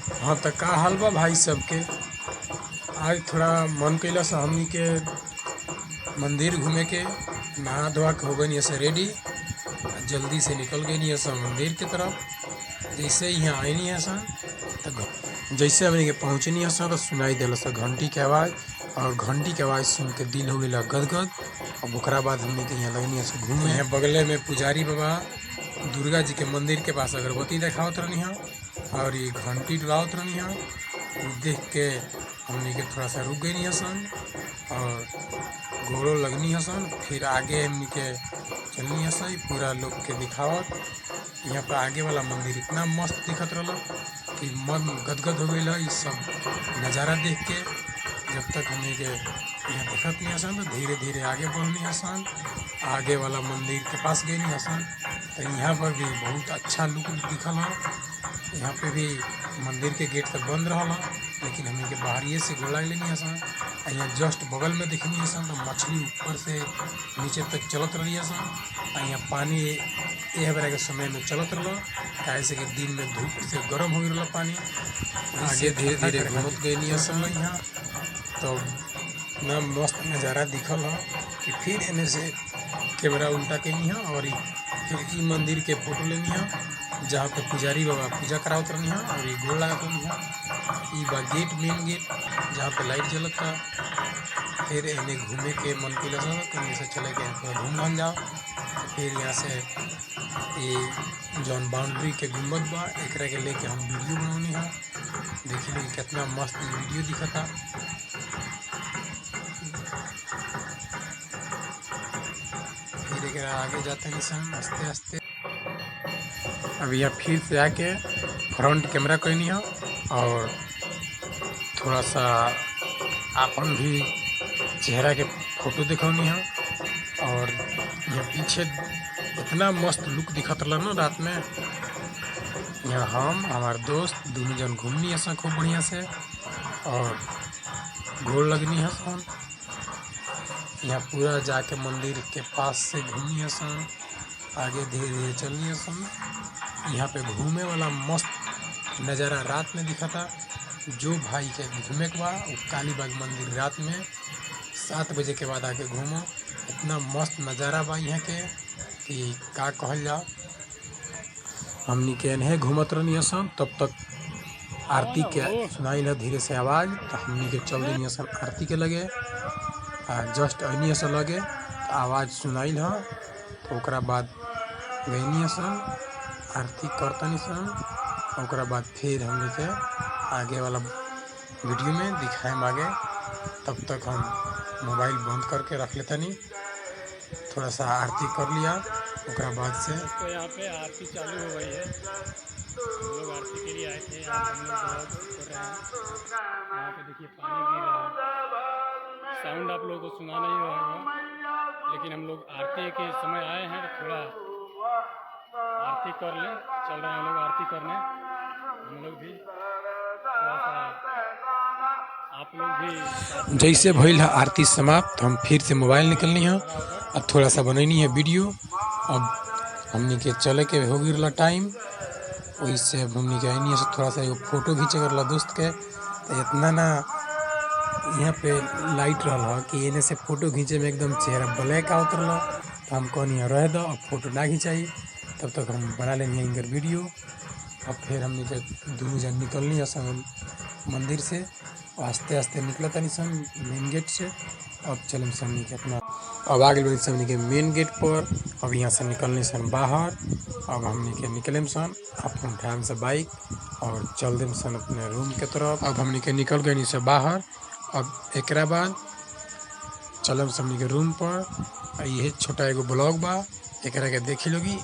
हाँ त का हाल बा भाई सबके। आज थोड़ा मन कैलस हमनी के मंदिर घूमे के। नहा धोआ के हो गई ऐसे रेडी, जल्दी से निकल गई ऐसा मंदिर के तरफ। जैसे यहाँ आईनी है सन तो जैसे हमनी के पहुँचनी है सन तो सुनाई दिल घंटी के आवाज़, और घंटी के आवाज़ सुन के दिल हो गया गदगद। और ओकरा बाद हमनी के यहाँ लगनी है घूमे। यहाँ बगले में पुजारी बाबा दुर्गा जी के मंदिर के पास अगरबत्ती देखावत रहनी है और ये घंटी डुलावत रहनी है। देख के हमनी के थोड़ा सा रुक गई सन और घोड़ो लगनी है सन। फिर आगे हमनी के चलनी है सन पूरा लोग के दिखावत। यहाँ पर आगे वाला मंदिर इतना मस्त दिखत रहा कि मन गदगद हो गई है। सब नज़ारा देख के जब तक हमनी के यहाँ दिखत नहीं सन तो धीरे धीरे आगे बढ़नी सन। आगे वाला मंदिर के पास गई सन तो यहाँ पर भी बहुत अच्छा लुक दिखल है। यहाँ पे भी मंदिर के गेट तक बंद रहा, लेकिन हमने के बाहरिए से गोला लेनी सन। यहाँ जस्ट बगल में देखनी सन तो मछली ऊपर से नीचे तक चलत रही सन। यहाँ पानी यह बेरा के समय में चलत रहा, कैसे कि दिन में धूप से गर्म हो रहा पानी। आगे धीरे धीरे घूमत गई सन। यहाँ तो इतना मस्त नज़ारा दिखल है कि फिर एने से कैमरा उल्टा कैनी है और फिर ई मंदिर के फोटो लेनी है जहाँ पे पुजारी बाबा पूजा करावत रहनी है। और ये गोड़ लगा करनी है। ई बा गेट, मेन गेट जहाँ पे लाइट जलत था। फिर इन्हें घूमे के मन के लगा कहीं से चले गए थोड़ा घूम घाम जाओ। फिर यहाँ से ये जौन बाउंड्री के गुम्बद बा एक के लेके हम वीडियो बनौनी है। देखिए लोग कितना मस्त वीडियो दिखा था। फिर एक आगे जाते हैं सन आस्ते आस्ते। अब यह फिर से आके फ्रंट कैमरा करनी है और थोड़ा सा अपन भी चेहरा के फोटो दिखौनी है। और यह पीछे इतना मस्त लुक दिखत रहा ना रात में। यहाँ हम हमारे दोस्त दोनों जन घूमनी है सन खूब बढ़िया से और गोड़ लगनी है सन। यहाँ पूरा जाके मंदिर के पास से घूमनी है सन। आगे धीरे धीरे चलनी है सन। यहाँ पे घूमे वाला मस्त नज़ारा रात में दिखा था। जो भाई के घूमे के बाद वो कालीबाग मंदिर रात में 7 बजे के बाद आके घूमो। इतना मस्त नज़ारा बा यहाँ के कि का कहल जाओ। हमनी के इन्हें घूमत रहनी सन तब तक आरती के सुनाई ना धीरे से आवाज़। तो हमनी के चल देनी सन आरती के लगे। जस्ट अनी से लगे तो आवाज़ सुनाइल है तो ओकरा बाद गईनी सन आरती करतनी सन। ओकरा बाद फिर हमने के आगे वाला वीडियो में दिखाएं आगे। तब तक हम मोबाइल बंद करके रख लेतनी। थोड़ा सा आरती कर लिया ओकरा बाद से। तो यहाँ पे आरती चालू हो गई है। हम लोग आरती के लिए आए थे। यहाँ हम लोग कर रहे हैं। यहाँ पे देखिए पानी गिर रहा है। साउंड आप लोगों को सुना नहीं होगा, लेकिन हम लोग आरती के समय आए हैं तो थोड़ा आरती कर लें। चल रहे हैं हम लोग आरती करने। हम लोग भी थोड़ा सा आप लोग भी जैसे भइल है आरती समाप्त हम फिर से मोबाइल निकलनी है और थोड़ा सा बनैनी है वीडियो। अब हमनी के चले के हो गिरला टाइम, वही से अब हमनी के आईनी से थोड़ा सा एगो फोटो खींचे करला दोस्त के। तो इतना ना यहाँ पे लाइट रहा कि इन्हें से फोटो खींचे में एकदम चेहरा ब्लैक आवत रहा। तो हम कहनी रह दो अब फोटो ना खिंचाई। तब तक हम बना लेनी है इनकर वीडियो। अब फिर हमने के दोनों जन निकलनी है सन मंदिर से। आस्ते आस्ते निकला था सन मेन गेट से। अब चल हमनी के अपना अब आगे बढ़ी हमनी के मेन गेट पर। अब यहाँ से निकलने सन बाहर। अब हमनी के निकले सन अपन टाइम से बाइक और चल देम सन अपने रूम के तरफ। अब हमनी के निकल गए से बाहर। अब एक बाद चलम हमनी के रूम पर। यही छोटा एगो ब्लॉग बा एक के देखी लोगी।